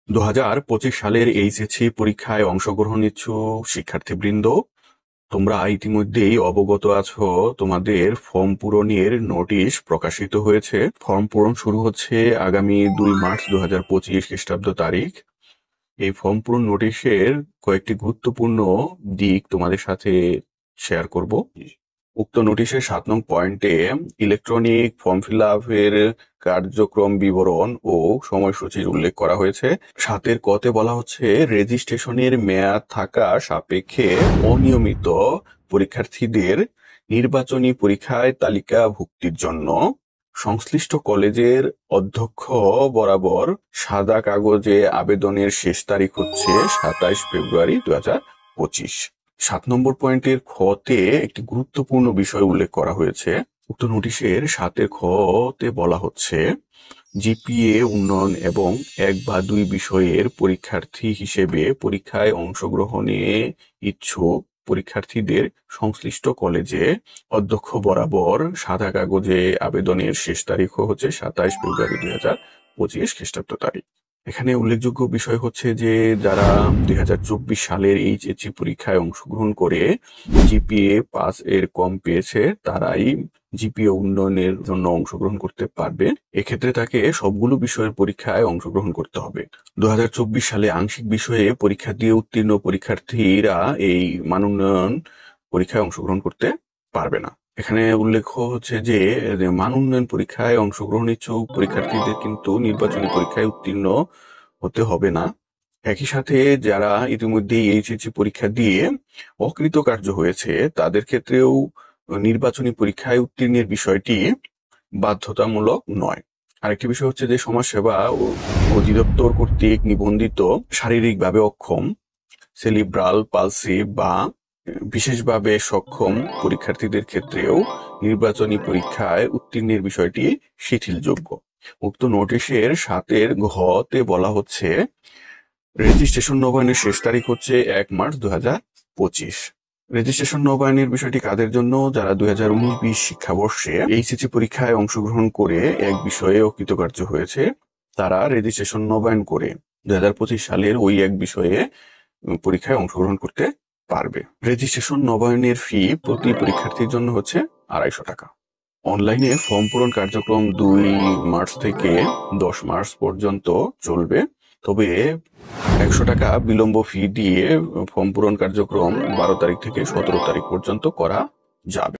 2025 সালের এইচএসসি পরীক্ষায় অংশগ্রহণ ইচ্ছুক শিক্ষার্থীবৃন্দ, তোমরা ইতিমধ্যেই অবগত আছো তোমাদের ফর্ম পূরণের নোটিশ প্রকাশিত হয়েছে। ফর্ম পূরণ শুরু হচ্ছে আগামী 2 মার্চ 2025 খ্রিস্টাব্দ তারিখ। এই ফর্ম পূরণ নোটিশের কয়েকটি গুরুত্বপূর্ণ দিক তোমাদের সাথে শেয়ার করব। উক্ত নোটিশের 7 নং পয়েন্টে ইলেকট্রনিক ফর্ম ফিল আপের কার্যক্রম বিবরণ ও সময়সূচির উল্লেখ করা হয়েছে। 7 কতে বলা হচ্ছে, রেজিস্ট্রেশনের মেয়াদ থাকা সাপেক্ষে অনিয়মিত পরীক্ষার্থীদের নির্বাচনী পরীক্ষায় তালিকাভুক্তির জন্য সংশ্লিষ্ট কলেজের অধ্যক্ষ বরাবর সাদা কাগজে আবেদনের শেষ তারিখ হচ্ছে 27 ফেব্রুয়ারি 2025। 7 নম্বর পয়েন্টের খতে একটি গুরুত্বপূর্ণ বিষয় উল্লেখ করা হয়েছে। উক্ত নোটিশের 7 খতে বলা হচ্ছে, জিপিএ উন্নয়ন এবং 1 বা 2 বিষয়ের পরীক্ষার্থী হিসেবে পরীক্ষায় অংশগ্রহণে ইচ্ছুক পরীক্ষার্থীদের সংশ্লিষ্ট কলেজে অধ্যক্ষ বরাবর সাদা কাগজে আবেদনের শেষ তারিখ হচ্ছে 27 ফেব্রুয়ারি 2025 খ্রিস্টাব্দ তারিখ। এখানে উল্লেখযোগ্য বিষয় হচ্ছে যে যারা 2024 সালের এইচএসসি পরীক্ষায় অংশগ্রহণ করে জিপিএ 5 এর কম পেয়েছে, তারাই জিপিএ উন্নয়নের জন্য অংশগ্রহণ করতে পারবে। এক্ষেত্রে তাকে সবগুলো বিষয়ের পরীক্ষায় অংশগ্রহণ করতে হবে। 2024 সালে আংশিক বিষয়ে পরীক্ষা দিয়ে উত্তীর্ণ পরীক্ষার্থীরা এই মান উন্নয়ন পরীক্ষায় অংশগ্রহণ করতে পারবে না। এখানে উল্লেখ হচ্ছে যে মান উন্নয়ন পরীক্ষায় অংশগ্রহণ ইচ্ছুক পরীক্ষার্থীদের কিন্তু নির্বাচনী পরীক্ষায় উত্তীর্ণ হতে হবে না। একই সাথে যারা ইতিমধ্যে এইচএসসি পরীক্ষা দিয়ে অকৃতকার্য হয়েছে তাদের ক্ষেত্রেও নির্বাচনী পরীক্ষায় উত্তীর্ণের বিষয়টি বাধ্যতামূলক নয়। আরেকটি বিষয় হচ্ছে যে সমাজসেবা অধিদপ্তর কর্তৃক নিবন্ধিত শারীরিকভাবে অক্ষম, সেরিব্রাল পালসি বা বিশেষভাবে সক্ষম পরীক্ষার্থীদের ক্ষেত্রেও নির্বাচনী পরীক্ষায় উত্তীর্ণের বিষয়টি শিথিলযোগ্য। উক্ত নোটিশের 7 ঘতে বলা হচ্ছে, রেজিস্ট্রেশন নবায়নের শেষ তারিখ হচ্ছে 1 মার্চ 2025। রেজিস্ট্রেশন নবায়নের বিষয়টি কাদের জন্য? যারা 2019-20 শিক্ষাবর্ষে এইচএসসি পরীক্ষায় অংশগ্রহণ করে এক বিষয়ে অকৃতকার্য হয়েছে, তারা রেজিস্ট্রেশন নবায়ন করে 2025 সালের ওই এক বিষয়ে পরীক্ষায় অংশগ্রহণ করতে পারবে। রেজিস্ট্রেশন নবায়নের ফি প্রতি পরীক্ষার্থীর জন্য হচ্ছে 250 টাকা। অনলাইনে ফর্ম পূরণ কার্যক্রম 2 মার্চ থেকে 10 মার্চ পর্যন্ত চলবে, তবে 100 টাকা বিলম্ব ফি দিয়ে ফর্ম পূরণ কার্যক্রম 12 তারিখ থেকে 17 তারিখ পর্যন্ত করা যাবে।